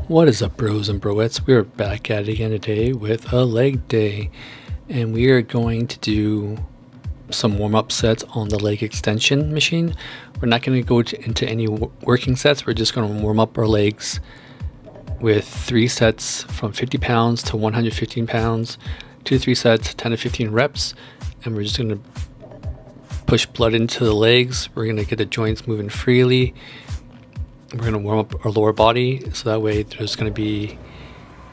What is up, bros and broettes? We're back at it again today with a leg day, and we are going to do some warm-up sets on the leg extension machine. We're not going to go into any working sets. We're just going to warm up our legs with 3 sets from 50 pounds to 115 pounds, 2 to 3 sets, 10 to 15 reps, and we're just going to push blood into the legs. We're going to get the joints moving freely. We're going to warm up our lower body so that way there's going to be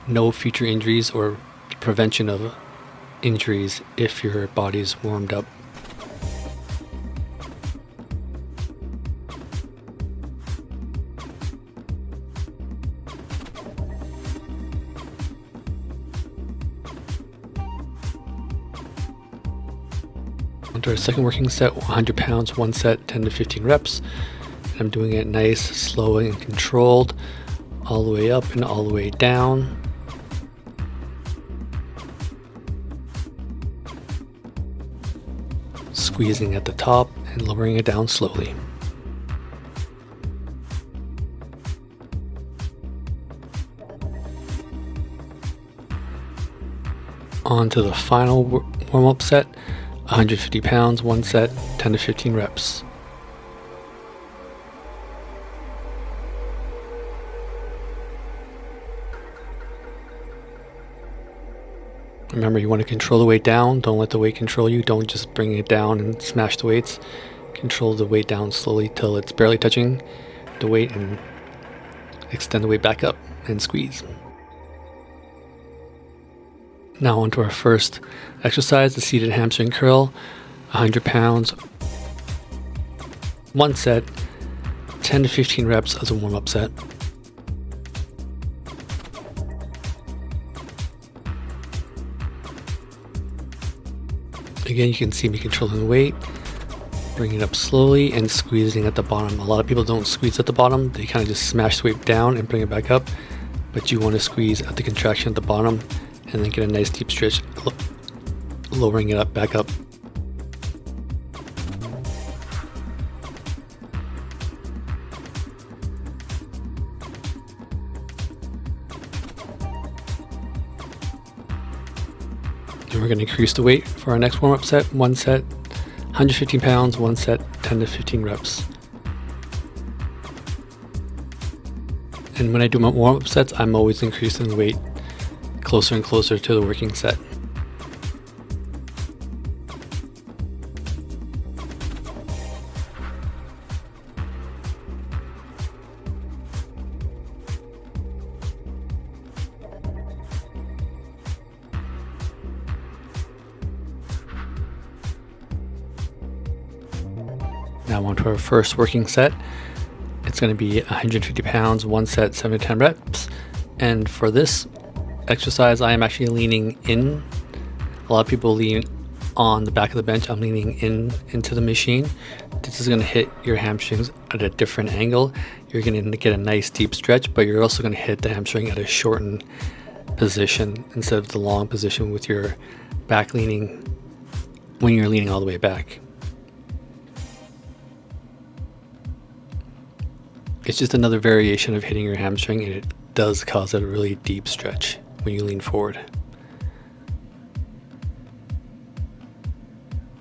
no future injuries or prevention of injuries if your body's warmed up. Onto our second working set, 100 pounds, 1 set, 10 to 15 reps. I'm doing it nice, slow and controlled, all the way up and all the way down. Squeezing at the top and lowering it down slowly. On to the final warm-up set, 150 pounds, 1 set, 10 to 15 reps. Remember, you want to control the weight down. Don't let the weight control you. Don't just bring it down and smash the weights. Control the weight down slowly till it's barely touching the weight and extend the weight back up and squeeze. Now onto our first exercise, the seated hamstring curl, 100 pounds, 1 set, 10 to 15 reps as a warm-up set. Again, you can see me controlling the weight, bringing it up slowly and squeezing at the bottom. A lot of people don't squeeze at the bottom. They kind of just smash the weight down and bring it back up. But you want to squeeze at the contraction at the bottom and then get a nice deep stretch, lowering it up back up. And we're going to increase the weight for our next warm-up set, 1 set, 115 pounds, 1 set, 10 to 15 reps. And when I do my warm-up sets, I'm always increasing the weight closer and closer to the working set. Now on to our first working set. It's going to be 150 pounds, 1 set, 7 to 10 reps. And for this exercise, I am actually leaning in. A lot of people lean on the back of the bench. I'm leaning into the machine. This is going to hit your hamstrings at a different angle. You're going to get a nice deep stretch, but you're also going to hit the hamstring at a shortened position instead of the long position with your back leaning when you're leaning all the way back. It's just another variation of hitting your hamstring, and it does cause a really deep stretch when you lean forward.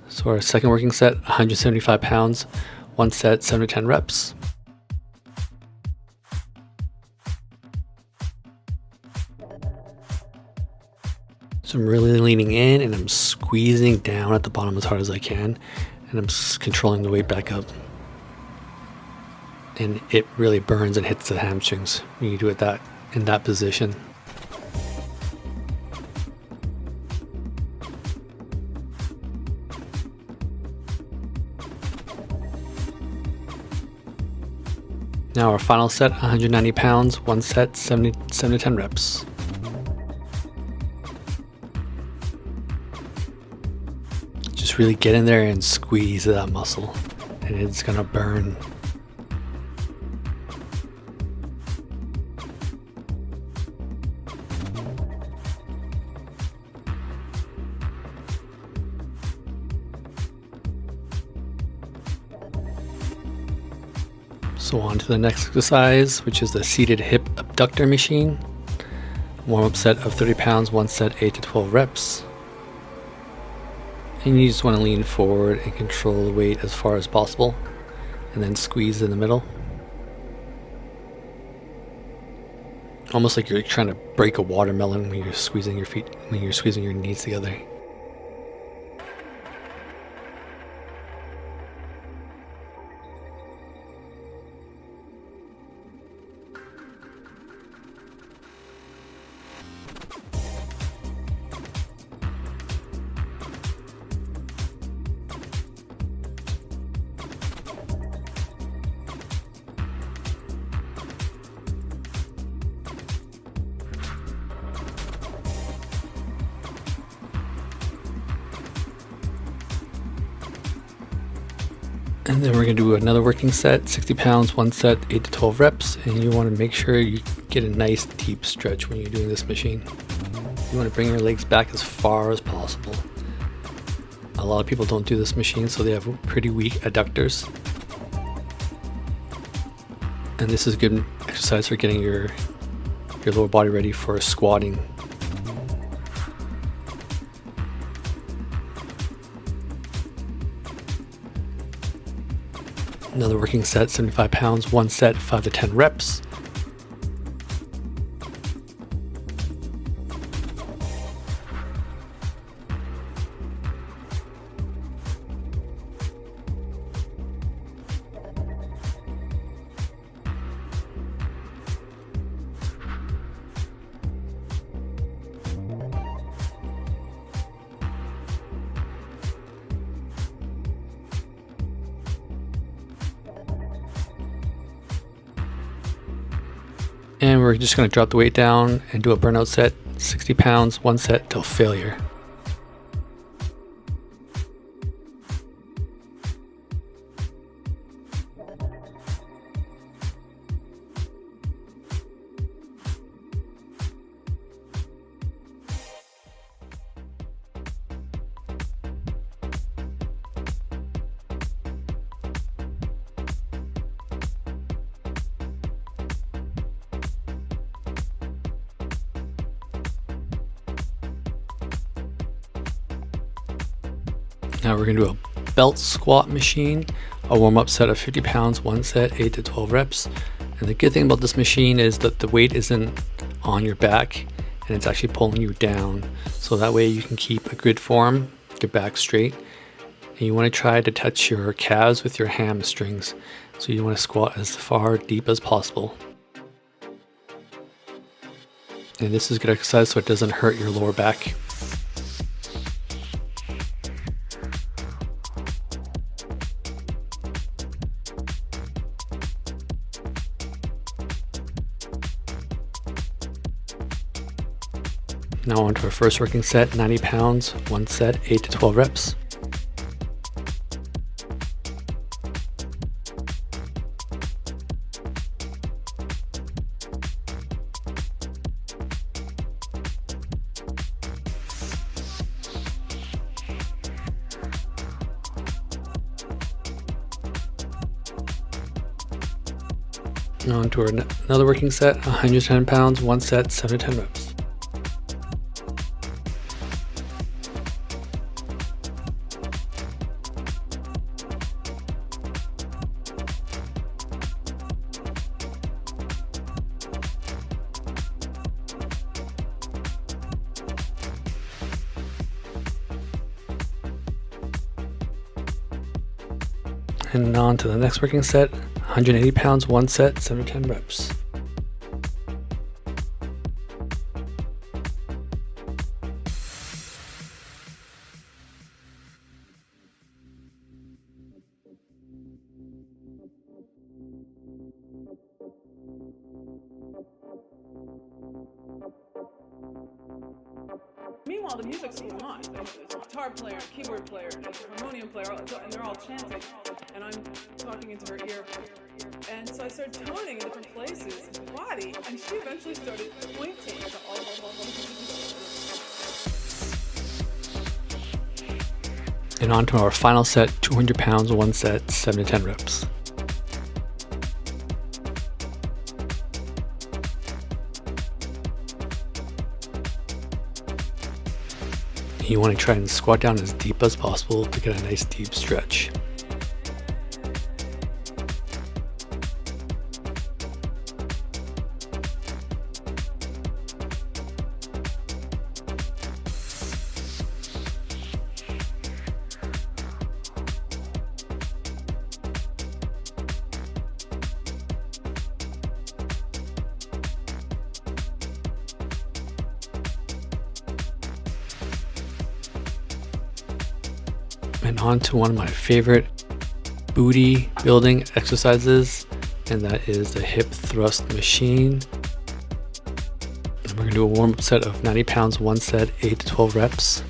So our second working set, 175 pounds, 1 set, 7 to 10 reps. So I'm really leaning in and I'm squeezing down at the bottom as hard as I can, and I'm controlling the weight back up. And it really burns and hits the hamstrings when you do it in that position. Now our final set, 190 pounds, 1 set, 7 to 10 reps. Just really get in there and squeeze that muscle, and it's gonna burn. So on to the next exercise, which is the seated hip abductor machine. Warm-up set of 30 pounds, one set 8 to 12 reps. And you just want to lean forward and control the weight as far as possible, and then squeeze in the middle. Almost like you're trying to break a watermelon when you're squeezing your feet, when you're squeezing your knees together. And then we're going to do another working set, 60 pounds, one set, 8 to 12 reps. And you want to make sure you get a nice deep stretch when you're doing this machine. You want to bring your legs back as far as possible. A lot of people don't do this machine, so they have pretty weak adductors. And this is a good exercise for getting your lower body ready for squatting. Another working set, 75 pounds, one set, 5 to 10 reps. And we're just going to drop the weight down and do a burnout set, 60 pounds, one set till failure. Now we're going to do a belt squat machine, a warm-up set of 50 pounds, one set, 8 to 12 reps. And the good thing about this machine is that the weight isn't on your back and it's actually pulling you down. So that way you can keep a good form, your back straight. And you want to try to touch your calves with your hamstrings. So you want to squat as far deep as possible. And this is good exercise so it doesn't hurt your lower back. Now on to our first working set, 90 pounds, one set, 8 to 12 reps. Now on to another working set, 110 pounds, one set, 7 to 10 reps. And on to the next working set, 180 pounds, one set, 7 to 10 reps. Meanwhile, the music's going on. There's a guitar player, keyboard player, and a harmonium player, and they're all chanting. And I'm talking into her ear. And so I started toning in different places in the body, and she eventually started pointing to all. And on to our final set, 200 pounds, one set, 7 to 10 reps. You want to try and squat down as deep as possible to get a nice deep stretch. And on to one of my favorite booty building exercises, and that is the hip thrust machine. And we're going to do a warm-up set of 90 pounds, one set, 8 to 12 reps.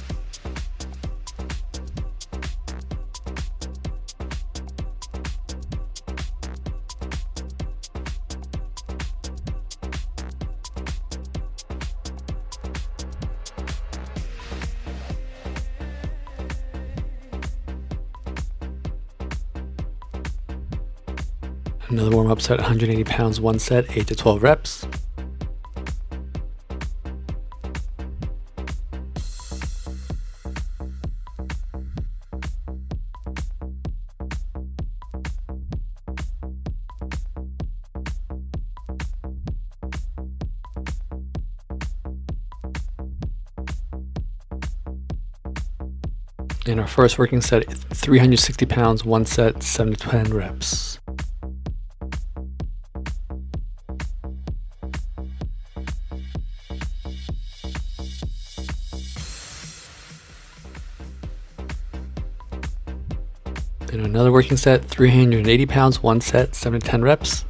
Another warm-up set, 180 pounds, one set, 8 to 12 reps. In our first working set, 360 pounds, one set, 7 to 10 reps. In another working set, 380 pounds, one set, 7 to 10 reps.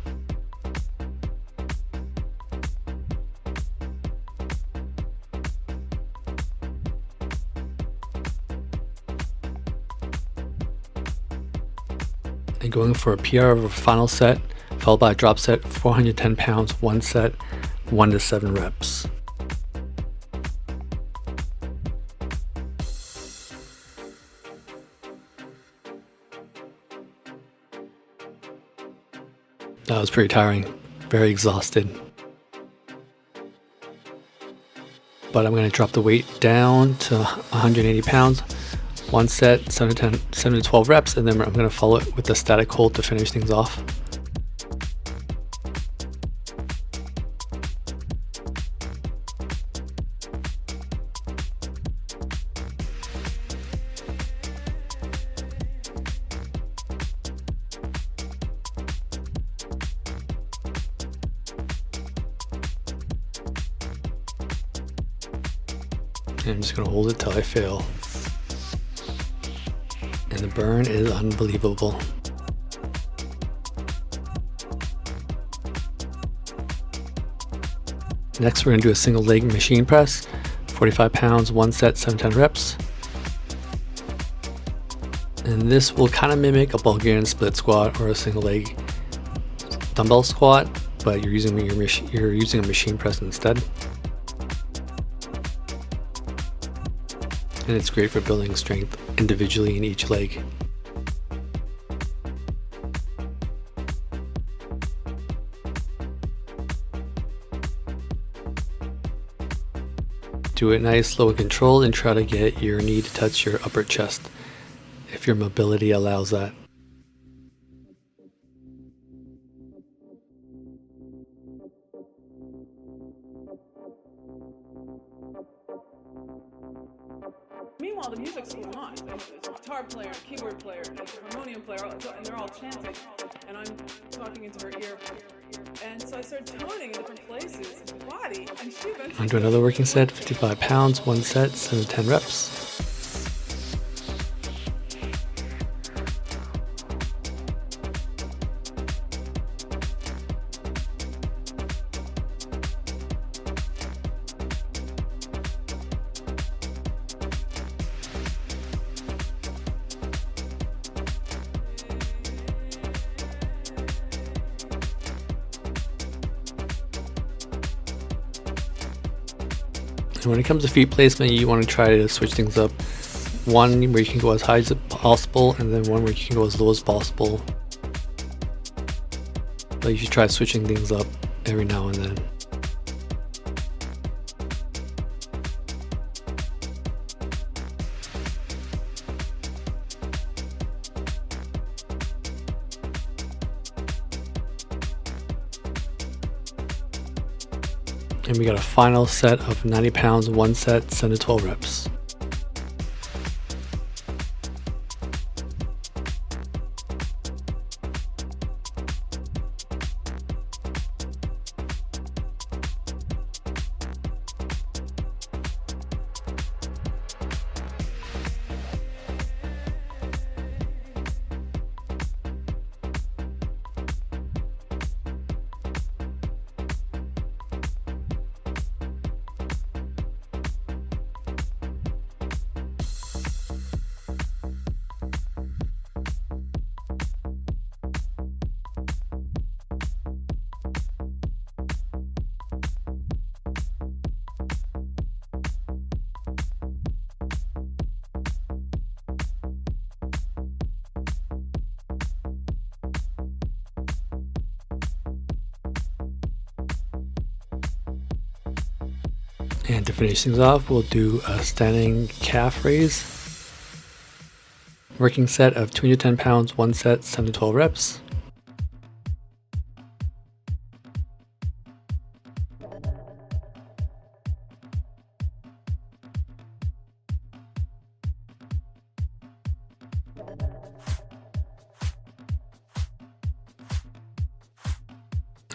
And going for a PR of a final set, followed by a drop set, 410 pounds, one set, 1 to 7 reps. That was pretty tiring, very exhausted. But I'm going to drop the weight down to 180 pounds, one set, 7 to 12 reps, and then I'm going to follow it with a static hold to finish things off. And I'm just going to hold it till I fail. And the burn is unbelievable. Next, we're going to do a single leg machine press, 45 pounds, one set, 7 to 10 reps. And this will kind of mimic a Bulgarian split squat or a single leg dumbbell squat, but you're using a machine press instead. And it's great for building strength individually in each leg. Do it nice, slow and controlled, and try to get your knee to touch your upper chest if your mobility allows that. Meanwhile, the music's going on. There's a guitar player, keyboard player, a harmonium player, and they're all chanting. And I'm talking into her ear. And so I started toning in different places, the body, and she eventually... On to another working set, 55 pounds, one set, 7 to 10 reps. And when it comes to feet placement, you want to try to switch things up. One where you can go as high as possible, and then one where you can go as low as possible. But you should try switching things up every now and then. And we got a final set of 90 pounds, 1 set, 7 to 12 reps. And to finish things off, we'll do a standing calf raise. Working set of 210 pounds, 1 set, 7 to 12 reps.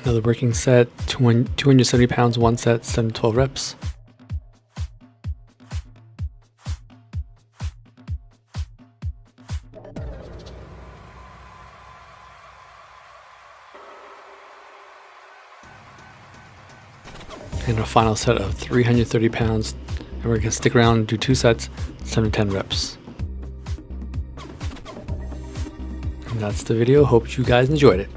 Another working set, 270 pounds, 1 set, 7 to 12 reps. And a final set of 330 pounds, and we're going to stick around and do 2 sets, 7 to 10 reps. And that's the video. Hope you guys enjoyed it.